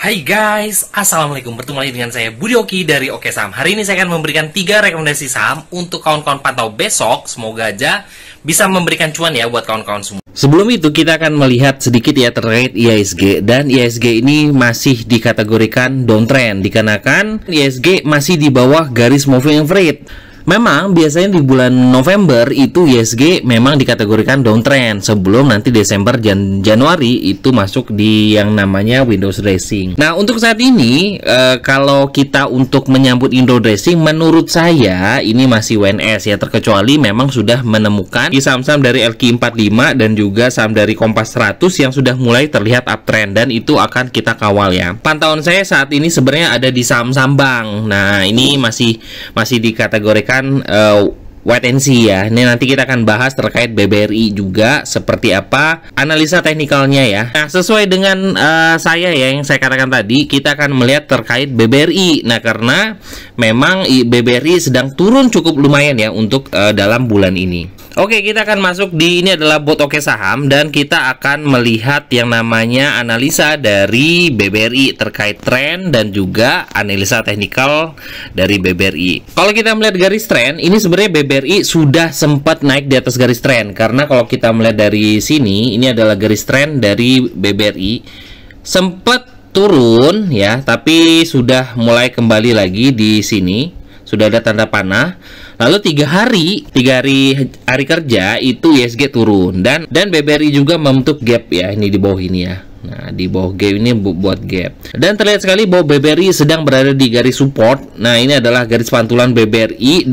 Hai guys, assalamualaikum. Bertemu lagi dengan saya Budi Oki dari Oke Saham. Hari ini saya akan memberikan 3 rekomendasi saham untuk kawan-kawan pantau besok. Semoga aja bisa memberikan cuan ya buat kawan-kawan semua. Sebelum itu kita akan melihat sedikit ya terkait IHSG. Dan IHSG ini masih dikategorikan downtrend dikarenakan IHSG masih di bawah garis moving average. Memang biasanya di bulan November itu IHSG memang dikategorikan downtrend sebelum nanti Desember dan Januari itu masuk di yang namanya window dressing. Nah untuk saat ini kalau kita untuk menyambut window dressing menurut saya ini masih WNS ya, terkecuali memang sudah menemukan saham-saham dari LQ45 dan juga saham dari Kompas 100 yang sudah mulai terlihat uptrend, dan itu akan kita kawal ya. Pantauan saya saat ini sebenarnya ada di saham-saham bank. Nah ini masih dikategorikan wait and see ya. Ini nanti kita akan bahas terkait BBRI juga seperti apa analisa teknikalnya ya. Nah sesuai dengan saya ya yang saya katakan tadi, kita akan melihat terkait BBRI. Nah karena memang BBRI sedang turun cukup lumayan ya untuk dalam bulan ini. Oke, kita akan masuk di ini adalah bot Oke Saham, dan kita akan melihat yang namanya analisa dari BBRI terkait tren dan juga analisa teknikal dari BBRI. Kalau kita melihat garis tren, ini sebenarnya BBRI sudah sempat naik di atas garis tren, karena kalau kita melihat dari sini, ini adalah garis tren dari BBRI sempat turun ya, tapi sudah mulai kembali lagi di sini, sudah ada tanda panah. Lalu 3 hari kerja itu IHSG turun, dan BBRI juga membentuk gap ya, ini di bawah ini ya. Nah, di bawah gap ini buat gap. Dan terlihat sekali bahwa BBRI sedang berada di garis support. Nah, ini adalah garis pantulan BBRI,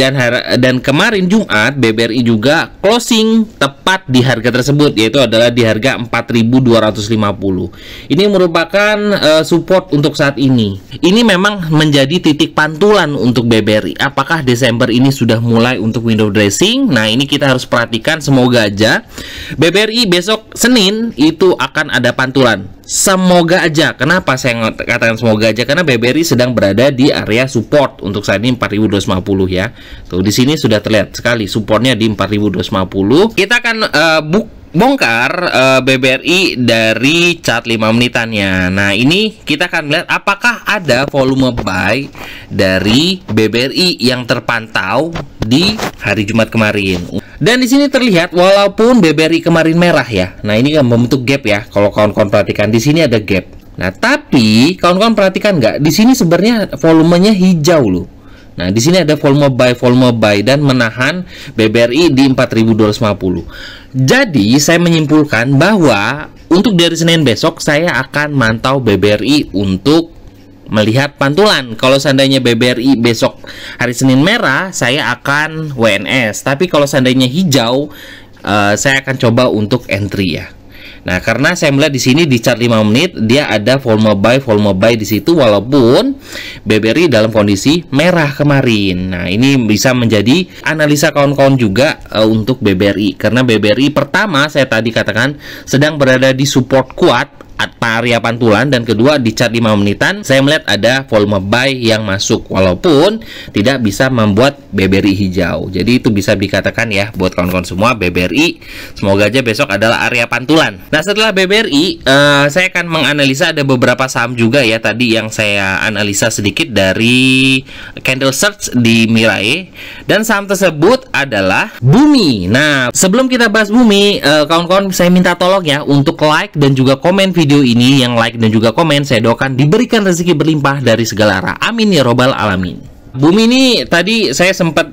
dan kemarin Jumat BBRI juga closing tepat di harga tersebut, yaitu adalah di harga 4.250. Ini merupakan support untuk saat ini. Ini memang menjadi titik pantulan untuk BBRI. Apakah Desember ini sudah mulai untuk window dressing? Nah, ini kita harus perhatikan, semoga aja BBRI besok Senin itu akan ada pantulan. Semoga aja. Kenapa saya katakan semoga aja? Karena BBRI sedang berada di area support untuk saat ini 4.250 ya. Tuh di sini sudah terlihat sekali supportnya di 4.250. Kita akan bongkar BBRI dari chart 5 menitannya. Nah ini kita akan melihat apakah ada volume buy dari BBRI yang terpantau di hari Jumat kemarin. Dan di sini terlihat walaupun BBRI kemarin merah ya. Nah ini kan membentuk gap ya. Kalau kawan-kawan perhatikan di sini ada gap. Nah tapi kawan-kawan perhatikan nggak? Di sini sebenarnya volumenya hijau loh. Nah, di sini ada volume buy dan menahan BBRI di 4.250. Jadi, saya menyimpulkan bahwa untuk dari Senin besok saya akan mantau BBRI untuk melihat pantulan. Kalau seandainya BBRI besok hari Senin merah, saya akan WNS. Tapi kalau seandainya hijau, saya akan coba untuk entry ya. Nah, karena saya melihat di sini di chart 5 menit dia ada volume buy di situ walaupun BBRI dalam kondisi merah kemarin. Nah, ini bisa menjadi analisa kawan-kawan juga untuk BBRI, karena BBRI pertama saya tadi katakan sedang berada di support kuat area pantulan, dan kedua di chart 5 menitan saya melihat ada volume buy yang masuk walaupun tidak bisa membuat BBRI hijau. Jadi itu bisa dikatakan ya buat kawan-kawan semua, BBRI semoga aja besok adalah area pantulan. Nah setelah BBRI saya akan menganalisa ada beberapa saham juga ya, tadi yang saya analisa sedikit dari candle search di Mirai, dan saham tersebut adalah Bumi. Nah sebelum kita bahas Bumi, kawan-kawan saya minta tolong ya untuk like dan juga komen video ini. Yang like dan juga komen saya doakan diberikan rezeki berlimpah dari segala arah, amin ya robbal alamin. Bumi ini tadi saya sempat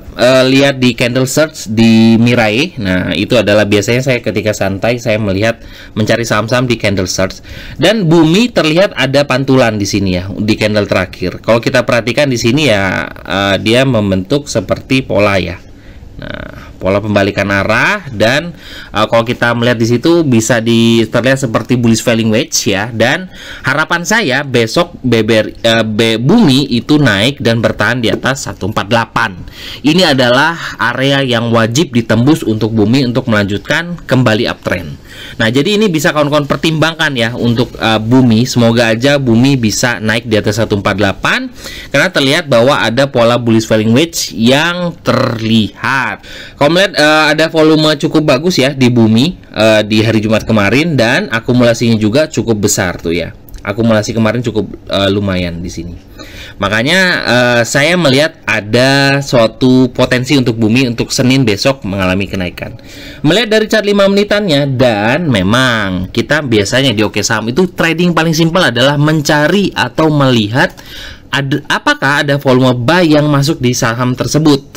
lihat di candle search di Mirai. Nah itu adalah biasanya saya ketika santai saya melihat mencari saham-saham di candle search, dan Bumi terlihat ada pantulan di sini ya di candle terakhir. Kalau kita perhatikan di sini ya dia membentuk seperti pola ya. Nah, pola pembalikan arah, dan kalau kita melihat di situ bisa terlihat seperti bullish falling wedge ya. Dan harapan saya besok Bumi itu naik dan bertahan di atas 148. Ini adalah area yang wajib ditembus untuk Bumi untuk melanjutkan kembali uptrend. Nah, jadi ini bisa kawan-kawan pertimbangkan ya untuk Bumi. Semoga aja Bumi bisa naik di atas 148 karena terlihat bahwa ada pola bullish falling wedge yang terlihat. Kalau melihat ada volume cukup bagus ya di Bumi di hari Jumat kemarin, dan akumulasinya juga cukup besar tuh ya. Akumulasi kemarin cukup lumayan di sini. Makanya saya melihat ada suatu potensi untuk bumi untuk Senin besok mengalami kenaikan. Melihat dari chart 5 menitannya, dan memang kita biasanya di Oke Saham itu trading paling simpel adalah mencari atau melihat apakah ada volume buy yang masuk di saham tersebut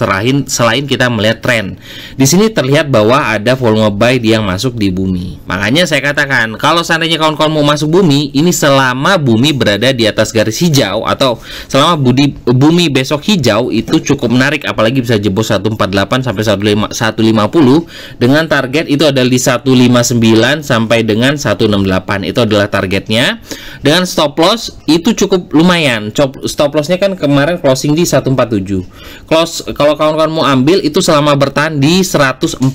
selain kita melihat tren. Di sini terlihat bahwa ada volume buy yang masuk di bumi. Makanya saya katakan, kalau seandainya kawan-kawan mau masuk bumi, ini selama bumi berada di atas garis hijau atau selama bumi besok hijau, itu cukup menarik, apalagi bisa jebol 148 sampai 150 dengan target itu adalah di 159 sampai dengan 168. Itu adalah targetnya. Dengan stop loss itu cukup lumayan. Stop lossnya kan kemarin closing di 147. Kalau kawan-kawan mau ambil itu selama bertahan di 140.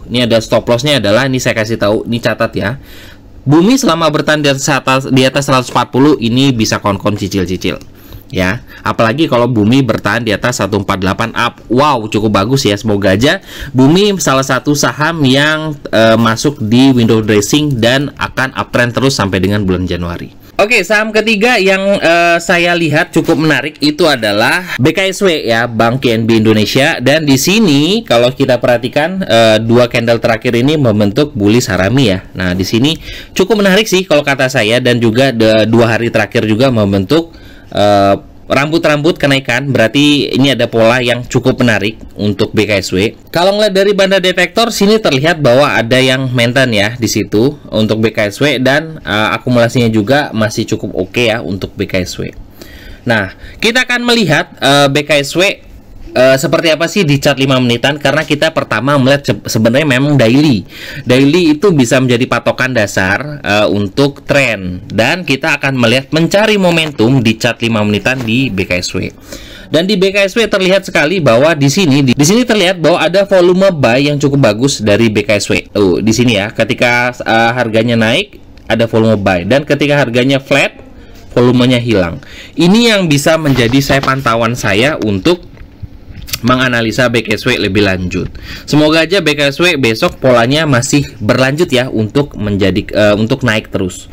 Ini ada stop lossnya adalah, ini saya kasih tahu, ini catat ya. Bumi selama bertahan di atas 140 ini bisa kawan-kawan cicil-cicil ya. Apalagi kalau bumi bertahan di atas 148 up. Wow, cukup bagus ya. Semoga aja bumi salah satu saham yang masuk di window dressing dan akan uptrend terus sampai dengan bulan Januari. Oke, saham ketiga yang saya lihat cukup menarik itu adalah BKSW ya, Bank KNB Indonesia. Dan di sini kalau kita perhatikan dua candle terakhir ini membentuk bullish harami ya. Nah, di sini cukup menarik sih kalau kata saya, dan juga dua hari terakhir juga membentuk rambut-rambut kenaikan. Berarti ini ada pola yang cukup menarik untuk BKSW. Kalau ngeliat dari banda detektor sini terlihat bahwa ada yang maintain ya di situ untuk BKSW, dan akumulasinya juga masih cukup oke ya untuk BKSW. Nah, kita akan melihat BKSW seperti apa sih di chart 5 menitan, karena kita pertama melihat sebenarnya memang daily itu bisa menjadi patokan dasar untuk tren, dan kita akan melihat mencari momentum di chart 5 menitan di BKSW. Dan di BKSW terlihat sekali bahwa di sini terlihat bahwa ada volume buy yang cukup bagus dari BKSW. Di sini ya, ketika harganya naik ada volume buy, dan ketika harganya flat volumenya hilang. Ini yang bisa menjadi pantauan saya untuk menganalisa BKSW lebih lanjut. Semoga aja BKSW besok polanya masih berlanjut ya untuk untuk naik terus.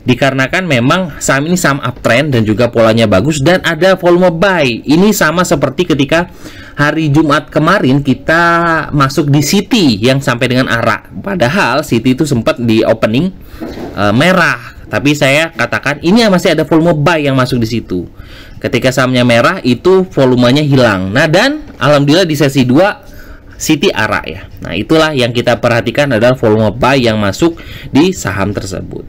Dikarenakan memang saham ini saham uptrend dan juga polanya bagus dan ada volume buy. Ini sama seperti ketika hari Jumat kemarin kita masuk di City yang sampai dengan ARA. Padahal City itu sempat di opening merah. Tapi saya katakan ini masih ada volume buy yang masuk di situ. Ketika sahamnya merah itu volumenya hilang. Nah, dan alhamdulillah di sesi 2 City ARA ya. Nah, itulah yang kita perhatikan adalah volume buy yang masuk di saham tersebut.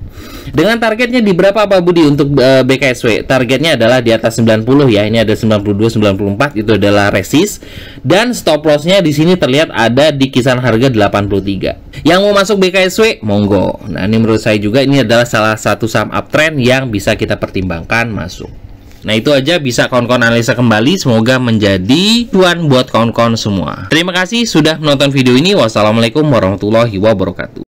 Dengan targetnya di berapa Pak Budi untuk BKSW? Targetnya adalah di atas 90 ya. Ini ada 92, 94 itu adalah resist, dan stop lossnya di sini terlihat ada di kisaran harga 83. Yang mau masuk BKSW monggo. Nah, ini menurut saya juga ini adalah salah satu saham uptrend yang bisa kita pertimbangkan masuk. Nah, itu aja bisa kawan-kawan analisa kembali. Semoga menjadi cuan buat kawan-kawan semua. Terima kasih sudah menonton video ini. Wassalamualaikum warahmatullahi wabarakatuh.